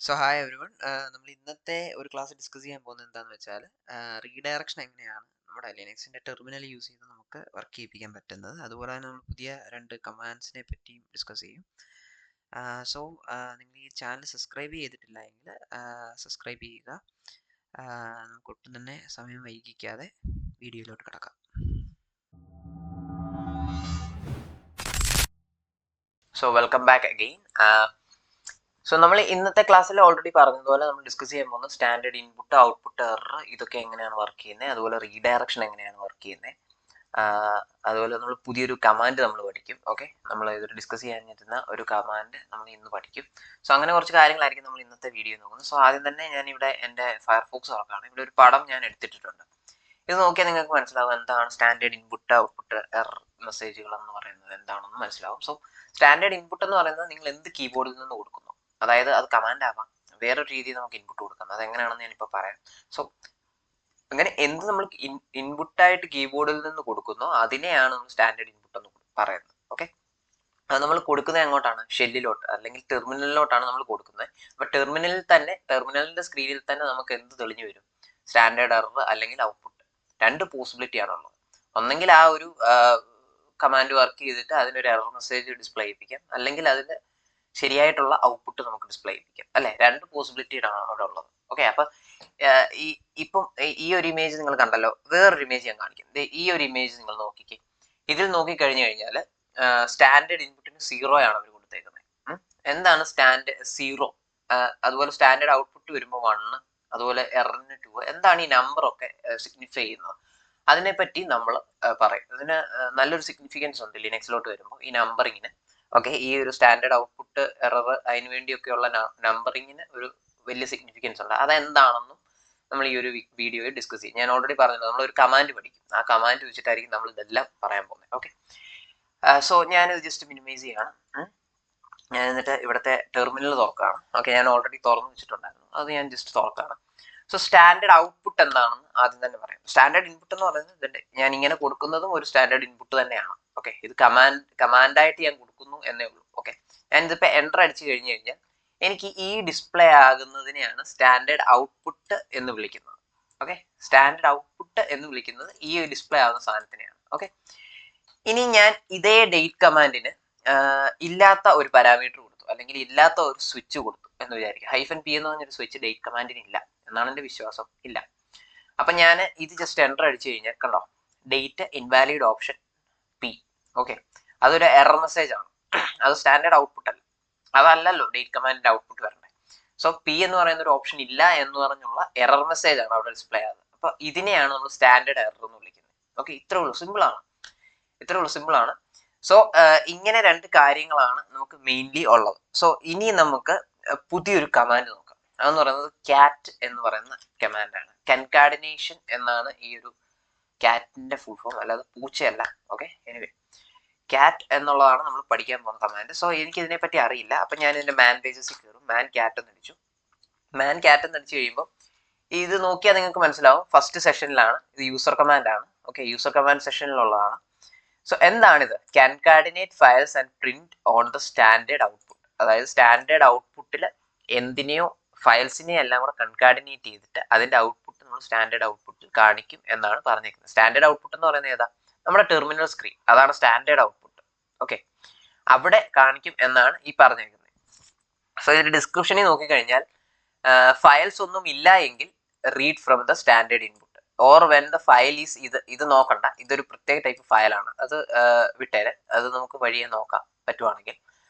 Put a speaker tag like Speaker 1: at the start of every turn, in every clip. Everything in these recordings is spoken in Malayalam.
Speaker 1: So hi everyone. നമ്മൾ ഇന്നത്തെ ഒരു ക്ലാസ് ഡിസ്കസ് ചെയ്യാൻ പോകുന്നത് എന്താണെന്ന് വെച്ചാൽ റീഡയറക്ഷൻ എങ്ങനെയാണ് നമ്മുടെ ലിനക്സിൻ്റെ ടെർമിനൽ യൂസ് ചെയ്ത് നമുക്ക് വർക്ക് ചെയ്യിപ്പിക്കാൻ പറ്റുന്നത്. അതുപോലെ തന്നെ നമ്മൾ പുതിയ രണ്ട് കമാൻഡ്സിനെ പറ്റിയും ഡിസ്കസ് ചെയ്യും. സോ നിങ്ങൾ ഈ ചാനൽ സബ്സ്ക്രൈബ് ചെയ്തിട്ടില്ല എങ്കിൽ സബ്സ്ക്രൈബ് ചെയ്യുക. നമുക്ക് ഒട്ടും തന്നെ സമയം വൈകിക്കാതെ വീഡിയോയിലോട്ട് കിടക്കാം. So welcome back again. So നമ്മൾ ഇന്നത്തെ ക്ലാസ്സിൽ ഓൾറെഡി പറഞ്ഞതുപോലെ നമ്മൾ ഡിസ്കസ് ചെയ്യാൻ പോകുന്നത് സ്റ്റാൻഡേർഡ് ഇൻപുട്ട്, ഔട്ട്പുട്ട്, എറർ ഇതൊക്കെ എങ്ങനെയാണ് വർക്ക് ചെയ്യുന്നത്, അതുപോലെ റീഡയറക്ഷൻ എങ്ങനെയാണ് വർക്ക് ചെയ്യുന്നത്, അതുപോലെ നമ്മൾ പുതിയൊരു കമാൻഡ് നമ്മൾ പഠിക്കും. ഓക്കെ, നമ്മൾ ഇതൊരു ഡിസ്കസ് ചെയ്യാനിരുന്ന ഒരു കമാൻഡ് നമ്മൾ ഇന്ന് പഠിക്കും. സോ അങ്ങനെ കുറച്ച് കാര്യങ്ങളായിരിക്കും നമ്മൾ ഇന്നത്തെ വീഡിയോ നോക്കുന്നത്. സോ ആദ്യം തന്നെ ഞാൻ ഇവിടെ എൻ്റെ ഫയർഫോക്സ് തുറക്കുകയാണ്. ഇവിടെ ഒരു പടം ഞാൻ എടുത്തിട്ടുണ്ട്. ഇത് നോക്കിയാൽ നിങ്ങൾക്ക് മനസ്സിലാവും എന്താണ് സ്റ്റാൻഡേർഡ് ഇൻപുട്ട്, ഔട്ട്പുട്ട്, എറർ മെസ്സേജുകൾ എന്ന് പറയുന്നത് എന്താണെന്ന് മനസ്സിലാവും. സോ സ്റ്റാൻഡേർഡ് ഇൻപുട്ട് എന്ന് പറയുന്നത് നിങ്ങൾ എന്ത് കീബോർഡിൽ നിന്ന് കൊടുക്കുന്നു, അതായത് അത് കമാൻഡ് ആവാം, വേറൊരു രീതിയിൽ നമുക്ക് ഇൻപുട്ട് കൊടുക്കാം. അതെങ്ങനെയാണെന്ന് ഞാനിപ്പോൾ പറയാം. സോ അങ്ങനെ എന്ത് നമ്മൾ ഇൻപുട്ടായിട്ട് കീബോർഡിൽ നിന്ന് കൊടുക്കുന്നോ അതിനെയാണ് നമ്മൾ സ്റ്റാൻഡേർഡ് ഇൻപുട്ട് എന്ന് പറയുന്നത്. ഓക്കെ, അത് നമ്മൾ കൊടുക്കുന്നത് എങ്ങോട്ടാണ്? ഷെല്ലിലോട്ട് അല്ലെങ്കിൽ ടെർമിനലിലോട്ടാണ് നമ്മൾ കൊടുക്കുന്നത്. അപ്പോൾ ടെർമിനലിന്റെ സ്ക്രീനിൽ തന്നെ നമുക്ക് എന്ത് തെളിഞ്ഞു വരും? സ്റ്റാൻഡേർഡ് എറർ അല്ലെങ്കിൽ ഔട്ട്പുട്ട്. രണ്ട് പോസിബിലിറ്റി ആണുള്ളത്. ഒന്നെങ്കിൽ ആ ഒരു കമാൻഡ് വർക്ക് ചെയ്തിട്ട് അതിനൊരു എറർ മെസ്സേജ് ഡിസ്പ്ലേ ചെയ്യിപ്പിക്കാം, അല്ലെങ്കിൽ അതിന് ശരിയായിട്ടുള്ള ഔട്ട്പുട്ട് നമുക്ക് ഡിസ്പ്ലേ ചെയ്യിപ്പിക്കാം, അല്ലെ? രണ്ട് പോസിബിലിറ്റിയാണ് അവിടെ ഉള്ളത്. ഓക്കെ, അപ്പൊ ഇപ്പം ഈ ഒരു ഇമേജ് നിങ്ങൾ കണ്ടല്ലോ. വേറൊരു ഇമേജ് ഞാൻ കാണിക്കാം. ഈ ഒരു ഇമേജ് നിങ്ങൾ നോക്കിക്കേ. ഇതിൽ നോക്കി കഴിഞ്ഞു കഴിഞ്ഞാൽ സ്റ്റാൻഡേർഡ് ഇൻപുട്ടിന് 0 ആണ് അവർ കൊടുത്തേക്കുന്നത്. എന്താണ് സ്റ്റാൻഡേർഡ് 0? അതുപോലെ സ്റ്റാൻഡേർഡ് ഔട്ട്പുട്ട് വരുമ്പോൾ 1, അതുപോലെ എററിന് 2. എന്താണ് ഈ നമ്പർ ഒക്കെ സിഗ്നിഫൈ ചെയ്യുന്നത്? അതിനെപ്പറ്റി നമ്മൾ പറയും. അതിന് നല്ലൊരു സിഗ്നിഫിക്കൻസ് ഉണ്ട് ലിനക്സിലോട്ട് വരുമ്പോൾ ഈ നമ്പറിങ്ങിന്. ഓക്കെ, ഈ ഒരു സ്റ്റാൻഡേർഡ് ഔട്ട്പുട്ട്, എറർ, അതിന് വേണ്ടിയൊക്കെയുള്ള നമ്പറിങ്ങിന് ഒരു വലിയ സിഗ്നിഫിക്കൻസ് ഉണ്ട്. അതെന്താണെന്നും നമ്മൾ ഈ ഒരു വീഡിയോയിൽ ഡിസ്കസ് ചെയ്യും. ഞാൻ ഓൾറെഡി പറഞ്ഞല്ലോ, നമ്മളൊരു കമാൻഡ് പഠിക്കും. ആ കമാൻഡ് വെച്ചിട്ടായിരിക്കും നമ്മൾ ഇതെല്ലാം പറയാൻ പോകുന്നത്. ഓക്കെ, സോ ഞാനിത് ജസ്റ്റ് മിനിമൈസ് ചെയ്യാണ്. ഞാൻ എന്നിട്ട് ഇവിടുത്തെ ടെർമിനൽ തുറക്കുകയാണ്. ഓക്കെ, ഞാൻ ഓൾറെഡി തുറന്നു വെച്ചിട്ടുണ്ടായിരുന്നു, അത് ഞാൻ ജസ്റ്റ് തുറക്കുകയാണ്. സോ സ്റ്റാൻഡേർഡ് ഔട്ട്പുട്ട് എന്താണെന്ന് ആദ്യം തന്നെ പറയാം. സ്റ്റാൻഡേർഡ് ഇൻപുട്ട് എന്ന് പറയുന്നത് ഇതിന്റെ ഞാൻ ഇങ്ങനെ കൊടുക്കുന്നതും ഒരു സ്റ്റാൻഡേർഡ് ഇൻപുട്ട് തന്നെയാണ്. ഓക്കെ, ഇത് കമാൻഡായിട്ട് ഞാൻ കൊടുക്കുന്നു എന്നേ ഉള്ളൂ. ഓക്കെ, ഞാൻ ഇതിപ്പോൾ എൻ്റർ അടിച്ചു കഴിഞ്ഞു കഴിഞ്ഞാൽ എനിക്ക് ഈ ഡിസ്പ്ലേ ആകുന്നതിനെയാണ് സ്റ്റാൻഡേർഡ് ഔട്ട്പുട്ട് എന്ന് വിളിക്കുന്നത്. ഓക്കെ, സ്റ്റാൻഡേർഡ് ഔട്ട്പുട്ട് എന്ന് വിളിക്കുന്നത് ഈ ഡിസ്പ്ലേ ആകുന്ന സാധനത്തിനെയാണ്. ഓക്കെ, ഇനി ഞാൻ ഇതേ ഡേറ്റ് കമാൻഡിന് ഇല്ലാത്ത ഒരു പാരാമീറ്റർ കൊടുത്തു, അല്ലെങ്കിൽ ഇല്ലാത്ത ഒരു സ്വിച്ച് കൊടുത്തു എന്ന് വിചാരിക്കുക. -p എന്ന് പറഞ്ഞൊരു സ്വിച്ച് ഡേറ്റ് കമാൻഡിന് ഇല്ല എന്നാണ് എൻ്റെ വിശ്വാസം. ഇല്ല. അപ്പൊ ഞാൻ ഇത് ജസ്റ്റ് എൻ്റർ അടിച്ചു കഴിഞ്ഞാൽ കണ്ടോ, date invalid option P. Okay, അതൊരു എറർ മെസ്സേജ് ആണ്. അത് സ്റ്റാൻഡേർഡ് ഔട്ട്പുട്ട് അല്ല. അതല്ലല്ലോ ഡേറ്റ് കമാൻഡിന്റെ ഔട്ട്പുട്ട് വരണ്ടേ. സോ പി എന്ന് പറയുന്ന ഒരു ഓപ്ഷൻ ഇല്ല എന്ന് പറഞ്ഞുള്ള എറർ മെസ്സേജ് ആണ് അവിടെ ഡിസ്പ്ലേ ആകുന്നത്. അപ്പൊ ഇതിനെയാണ് നമ്മൾ സ്റ്റാൻഡേർഡ് എറർ എന്ന് വിളിക്കുന്നത്. ഓക്കെ, ഇത്രേ ഉള്ളൂ, സിമ്പിൾ ആണ്. സോ ഇങ്ങനെ രണ്ട് കാര്യങ്ങളാണ് നമുക്ക് മെയിൻലി ഉള്ളത്. സോ ഇനി നമുക്ക് പുതിയൊരു കമാൻഡ് നോക്കാം. അതെന്ന് പറയുന്നത് ക്യാറ്റ് എന്ന് പറയുന്ന കമാൻഡാണ്. കൺകാഡിനേഷൻ എന്നാണ് ഈ ഒരു ക്യാറ്റിന്റെ ഫുൾ ഫോം, അല്ലാതെ പൂച്ചയല്ല. ഓക്കെ, എനിവേ ക്യാറ്റ് എന്നുള്ളതാണ് നമ്മൾ പഠിക്കാൻ പോകുന്ന കമാൻഡ്. സോ എനിക്ക് ഇതിനെപ്പറ്റി അറിയില്ല. അപ്പം ഞാൻ ഇതിന്റെ മാൻ പേജസിൽ കയറും. മാൻ ക്യാറ്റ് എന്ന് അടിച്ചു കഴിയുമ്പോൾ ഇത് നോക്കിയാൽ നിങ്ങൾക്ക് മനസ്സിലാവും ഫസ്റ്റ് സെഷനിലാണ്. ഇത് യൂസർ കമാൻഡ് ആണ്. ഓക്കെ, യൂസർ കമാൻഡ് സെഷനിലുള്ളതാണ്. സോ എന്താണിത്? Concatenate files and print on the standard output. അതായത് സ്റ്റാൻഡേർഡ് ഔട്ട്പുട്ടിൽ എന്തിനെയോ ഫയൽസിനെ എല്ലാം കൂടെ കൺകാഡിനേറ്റ് ചെയ്തിട്ട് അതിന്റെ ഔട്ട്പുട്ട് നമ്മൾ സ്റ്റാൻഡേർഡ് ഔട്ട്പുട്ടിൽ കാണിക്കും എന്നാണ് പറഞ്ഞിരിക്കുന്നത്. സ്റ്റാൻഡേർഡ് ഔട്ട്പുട്ട് എന്ന് പറയുന്നത് ഏതാ? നമ്മുടെ ടെർമിനൽ സ്ക്രീൻ, അതാണ് സ്റ്റാൻഡേർഡ് ഔട്ട്പുട്ട്. ഓക്കെ, അവിടെ കാണിക്കും എന്നാണ് ഈ പറഞ്ഞിരിക്കുന്നത്. സോ ഇതിന്റെ ഡിസ്ക്രിപ്ഷനിൽ നോക്കിക്കഴിഞ്ഞാൽ ഫയൽസ് ഒന്നും ഇല്ല എങ്കിൽ read from the standard input or when the file is ഇത് നോക്കണ്ട, ഇതൊരു പ്രത്യേക ടൈപ്പ് ഫയലാണ്, അത് വിട്ടേരെ, അത് നമുക്ക് വഴിയെ നോക്കാം പറ്റുവാണെങ്കിൽ.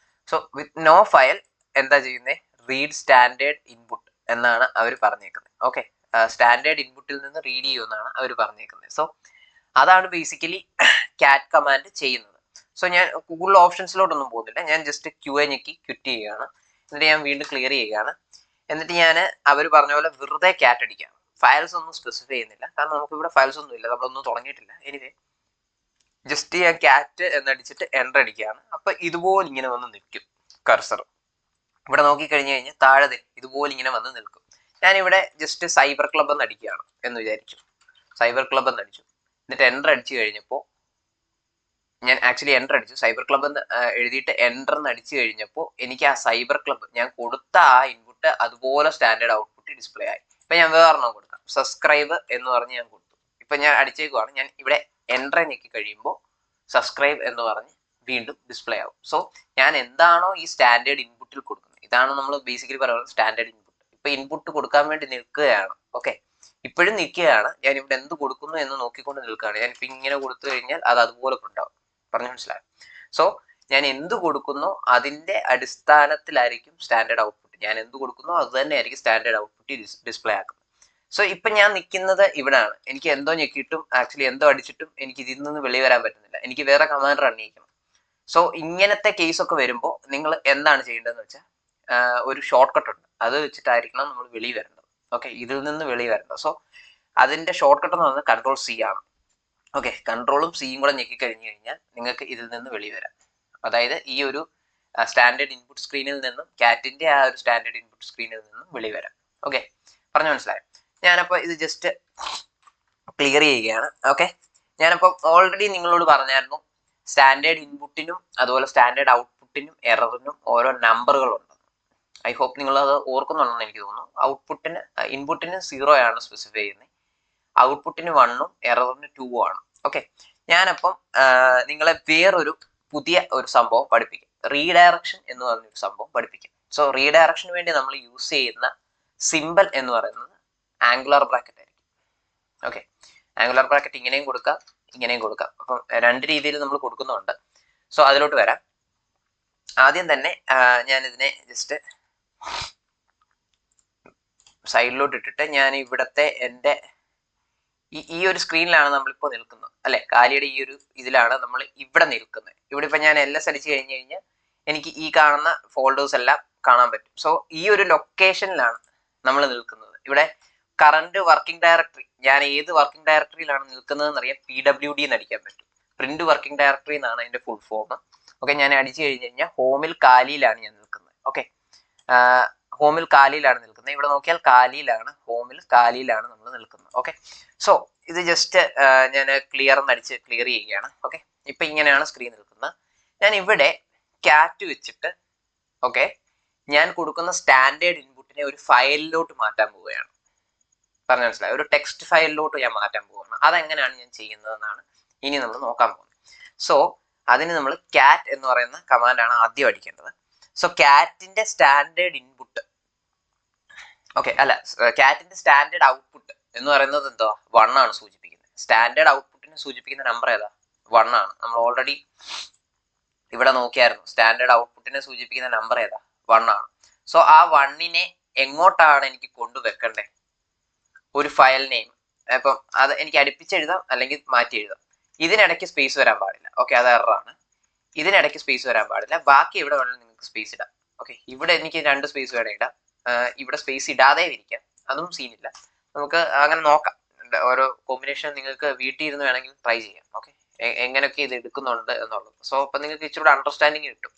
Speaker 1: സോ വിത്ത് നോ ഫയൽ എന്താ ചെയ്യുന്നത്? റീഡ് സ്റ്റാൻഡേർഡ് ഇൻപുട്ട് എന്നാണ് അവർ പറഞ്ഞേക്കുന്നത്. ഓക്കെ, സ്റ്റാൻഡേർഡ് ഇൻപുട്ടിൽ നിന്ന് റീഡ് ചെയ്യുമെന്നാണ് അവർ പറഞ്ഞേക്കുന്നത്. സോ അതാണ് ബേസിക്കലി ക്യാറ്റ് കമാൻഡ് ചെയ്യുന്നത്. സോ ഞാൻ കൂടുതൽ ഓപ്ഷൻസിലോട്ടൊന്നും പോകുന്നില്ല. ഞാൻ ജസ്റ്റ് QA ഞെക്കി ക്വിറ്റ് ചെയ്യുകയാണ്. എന്നിട്ട് ഞാൻ വീണ്ടും ക്ലിയർ ചെയ്യുകയാണ്. എന്നിട്ട് ഞാൻ അവർ പറഞ്ഞ പോലെ വെറുതെ ക്യാറ്റ് അടിക്കുകയാണ്. ഫയൽസ് ഒന്നും സ്പെസിഫൈ ചെയ്യുന്നില്ല, കാരണം നമുക്ക് ഇവിടെ ഫയൽസ് ഒന്നും ഇല്ല, നമ്മളൊന്നും തുടങ്ങിയിട്ടില്ല. എനിവേ ജസ്റ്റ് ഞാൻ ക്യാറ്റ് എന്നടിച്ചിട്ട് എൻ്റർ അടിക്കുകയാണ്. അപ്പൊ ഇതുപോലെ ഇങ്ങനെ വന്ന് നിൽക്കും കർസർ. ഇവിടെ നോക്കിക്കഴിഞ്ഞു കഴിഞ്ഞാൽ താഴെ ഇതുപോലെ ഇങ്ങനെ വന്ന് നിൽക്കും. ഞാനിവിടെ ജസ്റ്റ് സൈബർ ക്ലബ് എന്ന് അടിക്കുകയാണ് എന്ന് വിചാരിച്ചു. സൈബർ ക്ലബ് എന്ന് അടിച്ചു. എന്നിട്ട് എൻ്റർ അടിച്ചു കഴിഞ്ഞപ്പോൾ ഞാൻ ആക്ച്വലി എൻ്റർ അടിച്ചു. സൈബർ ക്ലബ് എന്ന് എഴുതിയിട്ട് എൻ്റർ എന്ന് അടിച്ചു കഴിഞ്ഞപ്പോൾ എനിക്ക് ആ സൈബർ ക്ലബ് ഞാൻ കൊടുത്ത ആ ഇൻപുട്ട് ഔട്ട്പുട്ട് അതുപോലെ സ്റ്റാൻഡേർഡ് ഔട്ട്പുട്ട് ഡിസ്പ്ലേ ആയി. ഇപ്പൊ ഞാൻ വേറെണ്ണം കൊടുക്കാം, സബ്സ്ക്രൈബ് എന്ന് പറഞ്ഞ് ഞാൻ കൊടുത്തു. ഇപ്പൊ ഞാൻ അടിച്ചേക്കുവാണ്, ഞാൻ ഇവിടെ എൻ്റർ ഞെക്കി കഴിയുമ്പോൾ സബ്സ്ക്രൈബ് എന്ന് പറഞ്ഞ് വീണ്ടും ഡിസ്പ്ലേ ആവും. സോ ഞാൻ എന്താണോ ഈ സ്റ്റാൻഡേർഡ് ഇൻപുട്ടിൽ കൊടുക്കുന്നത്, ഇതാണ് നമ്മൾ ബേസിക്കലി പറയുന്നത് സ്റ്റാൻഡേർഡ് ഇൻപുട്ട്. ഇപ്പൊ ഇൻപുട്ട് കൊടുക്കാൻ വേണ്ടി നിൽക്കുകയാണ്. ഓക്കെ, ഇപ്പോഴും നിൽക്കുകയാണ്. ഞാൻ ഇവിടെ എന്ത് കൊടുക്കുന്നു എന്ന് നോക്കിക്കൊണ്ട് നിൽക്കുകയാണ്. ഞാൻ ഇപ്പൊ ഇങ്ങനെ കൊടുത്തു കഴിഞ്ഞാൽ അത് അതുപോലെ ഉണ്ടാവും. പറഞ്ഞു മനസ്സിലായോ? സോ ഞാൻ എന്ത് കൊടുക്കുന്നു അതിന്റെ അടിസ്ഥാനത്തിലായിരിക്കും സ്റ്റാൻഡേർഡ് ഔട്ട്പുട്ട്. ഞാൻ എന്ത് കൊടുക്കുന്നു അത് തന്നെ ആയിരിക്കും സ്റ്റാൻഡേർഡ് ഔട്ട്പുട്ട് ഡിസ്പ്ലേ ആക്കുന്നത്. സോ ഇപ്പൊ ഞാൻ നിൽക്കുന്നത് ഇവിടെയാണ്. എനിക്ക് എന്തോ ഞെക്കിയിട്ടും ആക്ച്വലി എന്തോ അടിച്ചിട്ടും എനിക്ക് ഇതിൽ നിന്ന് വെളി വരാൻ പറ്റുന്നില്ല. എനിക്ക് വേറെ കമാൻഡ് റൺ ചെയ്യിക്കണം. സോ ഇങ്ങനത്തെ കേസ് ഒക്കെ വരുമ്പോൾ നിങ്ങൾ എന്താണ് ചെയ്യേണ്ടതെന്ന് വെച്ചാൽ ഒരു ഷോർട്ട് കട്ട് ഉണ്ട്, അത് വെച്ചിട്ടായിരിക്കണം നമ്മൾ വെളി വരേണ്ടത്. ഓക്കെ, ഇതിൽ നിന്ന് വെളി വരേണ്ടത്. സോ അതിന്റെ ഷോർട്ട് കട്ട് എന്ന് പറയുന്നത് കൺട്രോൾ സി ആണ്. ഓക്കെ, കൺട്രോളും സിയും കൂടെ ഞെക്കി കഴിഞ്ഞു കഴിഞ്ഞാൽ നിങ്ങൾക്ക് ഇതിൽ നിന്ന് വെളി വരാം. അതായത് ഈ ഒരു സ്റ്റാൻഡേർഡ് ഇൻപുട്ട് സ്ക്രീനിൽ നിന്നും കാറ്റിന്റെ ആ ഒരു സ്റ്റാൻഡേർഡ് ഇൻപുട്ട് സ്ക്രീനിൽ നിന്നും വെളി വരാം. ഓക്കെ, പറഞ്ഞു മനസ്സിലായോ? ഞാനപ്പോൾ ഇത് ജസ്റ്റ് ക്ലിയർ ചെയ്യുകയാണ്. ഓക്കെ, ഞാനപ്പോൾ ഓൾറെഡി നിങ്ങളോട് പറഞ്ഞായിരുന്നു സ്റ്റാൻഡേർഡ് ഇൻപുട്ടിനും അതുപോലെ സ്റ്റാൻഡേർഡ് ഔട്ട്പുട്ടിനും എററിനും ഓരോ നമ്പറുകളുണ്ട്. ഐ ഹോപ്പ് നിങ്ങൾ അത് ഓർക്കുന്നുണ്ടെന്ന് എനിക്ക് തോന്നുന്നു. ഇൻപുട്ടിന് 0 ആണ് സ്പെസിഫൈ ചെയ്യുന്നത്, ഔട്ട്പുട്ടിന് 1ഉം എററിന് 2ഉം ആണ്. ഓക്കെ, ഞാനപ്പം നിങ്ങളെ വേറൊരു പുതിയ ഒരു സംഭവം പഠിപ്പിക്കും, റീഡയറക്ഷൻ എന്ന് പറഞ്ഞൊരു സംഭവം പഠിപ്പിക്കും. സോ റീഡയറക്ഷന് വേണ്ടി നമ്മൾ യൂസ് ചെയ്യുന്ന സിമ്പിൾ എന്ന് പറയുന്നത് ആംഗുലർ ബ്രാക്കറ്റ് ആയിരിക്കും. ഓക്കെ, ആംഗുലർ ബ്രാക്കറ്റ് ഇങ്ങനെയും കൊടുക്കാം ഇങ്ങനെയും കൊടുക്കാം. അപ്പം രണ്ട് രീതിയിൽ നമ്മൾ കൊടുക്കുന്നുണ്ട്. സോ അതിലോട്ട് വരാം. ആദ്യം തന്നെ ഞാൻ ഇതിനെ ജസ്റ്റ് സൈഡിലോട്ട് ഇട്ടിട്ട് ഞാൻ ഇവിടത്തെ എൻ്റെ ഈ ഒരു സ്ക്രീനിലാണ് നമ്മളിപ്പോൾ നിൽക്കുന്നത് അല്ലെ, കാലിയുടെ ഈ ഒരു ഇതിലാണ് നമ്മൾ ഇവിടെ നിൽക്കുന്നത്. ഇവിടെ ഇപ്പൊ ഞാൻ LS അടിച്ചു കഴിഞ്ഞു കഴിഞ്ഞാൽ എനിക്ക് ഈ കാണുന്ന ഫോൾഡേഴ്സ് എല്ലാം കാണാൻ പറ്റും. സോ ഈ ഒരു ലൊക്കേഷനിലാണ് നമ്മൾ നിൽക്കുന്നത്. ഇവിടെ കറന്റ് വർക്കിംഗ് ഡയറക്ടറി, ഞാൻ ഏത് വർക്കിംഗ് ഡയറക്ടറിയിലാണ് നിൽക്കുന്നതെന്ന് അറിയാൻ PWD എന്ന് അടിക്കാൻ പറ്റും. പ്രിന്റ് വർക്കിംഗ് ഡയറക്ടറി എന്നാണ് അതിന്റെ ഫുൾ ഫോം. ഓക്കെ, ഞാൻ അടിച്ചു കഴിഞ്ഞു കഴിഞ്ഞാൽ ഹോമിൽ കാലിയിലാണ് ഞാൻ നിൽക്കുന്നത്. ഓക്കെ, ഹോമിൽ കാലിയിലാണ് നിൽക്കുന്നത്. ഇവിടെ നോക്കിയാൽ കാലിയിലാണ്, ഹോമിൽ കാലിയിലാണ് നമ്മൾ നിൽക്കുന്നത്. ഓക്കെ, സോ ഇത് ജസ്റ്റ് ഞാൻ ക്ലിയർ എന്നടിച്ച് ക്ലിയർ ചെയ്യുകയാണ്. ഓക്കെ, ഇപ്പൊ ഇങ്ങനെയാണ് സ്ക്രീൻ നിൽക്കുന്നത്. ഞാൻ ഇവിടെ കാറ്റ് വെച്ചിട്ട് ഓക്കെ ഞാൻ കൊടുക്കുന്ന സ്റ്റാൻഡേർഡ് ഇൻപുട്ടിനെ ഒരു ഫയലിലോട്ട് മാറ്റാൻ പോവുകയാണ്. പറഞ്ഞു മനസ്സിലായി? ഒരു ടെക്സ്റ്റ് ഫയലിലോട്ട് ഞാൻ മാറ്റാൻ പോവുകയാണ്. അതെങ്ങനെയാണ് ഞാൻ ചെയ്യുന്നതെന്നാണ് ഇനി നമ്മൾ നോക്കാൻ പോകുന്നത്. സോ അതിന് നമ്മൾ കാറ്റ് എന്ന് പറയുന്ന കമാൻഡാണ് ആദ്യം അടിക്കേണ്ടത്. സോ കാറ്റിന്റെ സ്റ്റാൻഡേർഡ് ഇൻപുട്ട് കാറ്റിന്റെ സ്റ്റാൻഡേർഡ് ഔട്ട്പുട്ട് എന്ന് പറയുന്നത് എന്തോ 1 ആണ് സൂചിപ്പിക്കുന്നത്. സ്റ്റാൻഡേർഡ് ഔട്ട്പുട്ടിനെ സൂചിപ്പിക്കുന്ന നമ്പർ ഏതാ? 1 ആണ്. നമ്മൾ ഓൾറെഡി ഇവിടെ നോക്കിയായിരുന്നു. സ്റ്റാൻഡേർഡ് ഔട്ട്പുട്ടിനെ സൂചിപ്പിക്കുന്ന നമ്പർ ഏതാ? 1 ആണ്. സോ ആ 1നെ എങ്ങോട്ടാണ് എനിക്ക് കൊണ്ടുവെക്കണ്ടേ? ഒരു ഫയൽ നെയിം. അപ്പം അത് എനിക്ക് അടുപ്പിച്ചെഴുതാം അല്ലെങ്കിൽ മാറ്റി എഴുതാം. ഇതിനിടയ്ക്ക് സ്പേസ് വരാൻ പാടില്ല. ഓക്കെ, അത് എററാണ്. ഇതിനിടയ്ക്ക് സ്പേസ് വരാൻ പാടില്ല. ബാക്കി എവിടെ വേണമെങ്കിലും നിങ്ങൾക്ക് സ്പേസ് ഇടാം. ഓക്കെ, ഇവിടെ എനിക്ക് 2 സ്പേസ് വേണം ഇടാം. ഇവിടെ സ്പേസ് ഇടാതെ ഇരിക്കാം, അതും സീനില്ല. നമുക്ക് അങ്ങനെ നോക്കാം. ഓരോ കോമ്പിനേഷൻ നിങ്ങൾക്ക് വീട്ടിൽ ഇരുന്ന് വേണമെങ്കിൽ ട്രൈ ചെയ്യാം. ഓക്കെ, എങ്ങനെയൊക്കെ ഇത് എടുക്കുന്നുണ്ട് എന്നുള്ളത്. സോ അപ്പൊ നിങ്ങൾക്ക് ഇച്ചിരി അണ്ടർസ്റ്റാൻഡിങ് കിട്ടും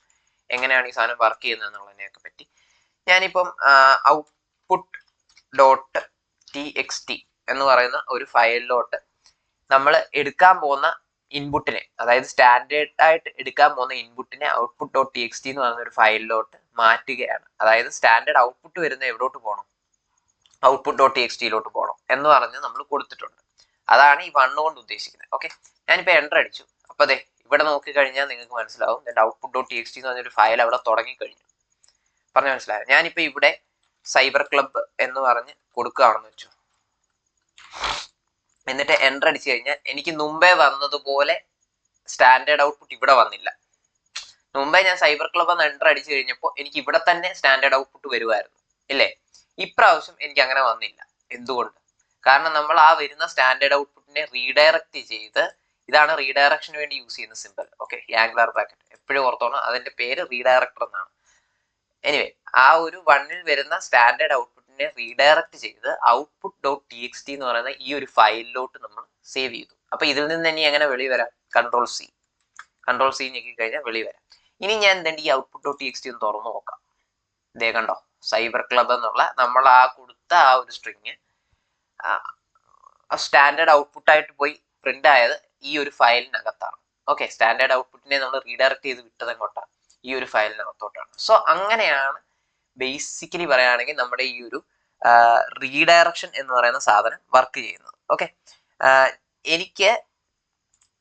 Speaker 1: എങ്ങനെയാണ് ഈ സാധനം വർക്ക് ചെയ്യുന്നത് എന്നുള്ളതിനെയൊക്കെ പറ്റി. ഞാനിപ്പം ഔട്ട്പുട്ട് ഡോട്ട് TXT എന്ന് പറയുന്ന ഒരു ഫയലിലോട്ട് നമ്മൾ എടുക്കാൻ പോകുന്ന ഇൻപുട്ടിനെ, അതായത് സ്റ്റാൻഡേർഡ് ആയിട്ട് എടുക്കാൻ പോകുന്ന ഇൻപുട്ടിനെ ഔട്ട്പുട്ട് ഡോട്ട് TXT എന്ന് പറയുന്ന ഒരു ഫയലിലോട്ട് മാറ്റുകയാണ്. അതായത് സ്റ്റാൻഡേർഡ് ഔട്ട്പുട്ട് വരുന്ന എവിടോട്ട് പോകണം? ഔട്ട്പുട്ട് ഡോട്ട് TXTയിലോട്ട് പോകണം എന്ന് പറഞ്ഞ് നമ്മൾ കൊടുത്തിട്ടുണ്ട്. അതാണ് ഈ 1 കൊണ്ട് ഉദ്ദേശിക്കുന്നത്. ഓക്കെ, ഞാനിപ്പോൾ എൻ്റർ അടിച്ചു. അപ്പൊ അതെ ഇവിടെ നോക്കി കഴിഞ്ഞാൽ നിങ്ങൾക്ക് മനസ്സിലാവും എൻ്റെ ഔട്ട്പുട്ട് ഡോട്ട് TXT എന്ന് പറഞ്ഞൊരു ഫയൽ അവിടെ തുടങ്ങിക്കഴിഞ്ഞു. പറഞ്ഞു മനസ്സിലായോ? ഞാനിപ്പോൾ ഇവിടെ സൈബർ ക്ലബ്ബ് എന്ന് പറഞ്ഞ് കൊടുക്കുകയാണെന്ന് വെച്ചു. എന്നിട്ട് എൻ്റർ അടിച്ചു കഴിഞ്ഞാൽ എനിക്ക് മുമ്പേ വന്നതുപോലെ സ്റ്റാൻഡേർഡ് ഔട്ട്പുട്ട് ഇവിടെ വന്നില്ല. മുമ്പേ ഞാൻ സൈബർ ക്ലബ്ബ് എന്ന് എൻ്റർ അടിച്ചു കഴിഞ്ഞപ്പോൾ എനിക്ക് ഇവിടെ തന്നെ സ്റ്റാൻഡേർഡ് ഔട്ട്പുട്ട് വരുമായിരുന്നു ഇല്ലേ? ഇപ്രാവശ്യം എനിക്ക് അങ്ങനെ വന്നില്ല. എന്തുകൊണ്ട്? കാരണം നമ്മൾ ആ വരുന്ന സ്റ്റാൻഡേർഡ് ഔട്ട്പുട്ടിനെ റീഡയറക്റ്റ് ചെയ്ത്, ഇതാണ് റീഡയറക്ഷന് വേണ്ടി യൂസ് ചെയ്യുന്ന സിമ്പിൾ. ഓക്കെ, ആംഗുലർ ബ്രാക്കറ്റ് എപ്പോഴും ഓർത്തോണം, അതിന്റെ പേര് റീഡയറക്ടർ എന്നാണ്. എനിവേ, ആ ഒരു 1ൽ വരുന്ന സ്റ്റാൻഡേർഡ് ഔട്ട്പുട്ടിനെ റീഡയറക്റ്റ് ചെയ്ത് ഔട്ട്പുട്ട് ഡോട്ട് TXT എന്ന് പറയുന്ന ഈ ഒരു ഫയലിലോട്ട് നമ്മൾ സേവ് ചെയ്തു. അപ്പൊ ഇതിൽ നിന്ന് ഇനി എങ്ങനെ വെളി വരാം? കൺട്രോൾ സി ഞെക്കി കഴിഞ്ഞാൽ വെളി വരാം. ഇനി ഞാൻ എന്തെങ്കിലും ഈ ഔട്ട്പുട്ട് ഡോട്ട് TXT ഒന്ന് തുറന്നു നോക്കാം. ഇതേ കണ്ടോ, സൈബർ ക്ലബ് എന്നുള്ള നമ്മൾ ആ കൊടുത്ത ആ ഒരു സ്ട്രിങ് സ്റ്റാൻഡേർഡ് ഔട്ട്പുട്ടായിട്ട് പോയി പ്രിന്റ് ആയത് ഈ ഒരു ഫയലിനകത്താണ്. ഓക്കെ, സ്റ്റാൻഡേർഡ് ഔട്ട്പുട്ടിനെ നമ്മൾ റീഡയറക്റ്റ് ചെയ്ത് വിട്ടത് എങ്ങോട്ടാണ്? ഈ ഒരു ഫയലിനകത്തോട്ടാണ്. സോ അങ്ങനെയാണ് ബേസിക്കലി പറയുകയാണെങ്കിൽ നമ്മുടെ ഈ ഒരു റീഡയറക്ഷൻ എന്ന് പറയുന്ന സാധനം വർക്ക് ചെയ്യുന്നത്. ഓക്കെ, എനിക്ക്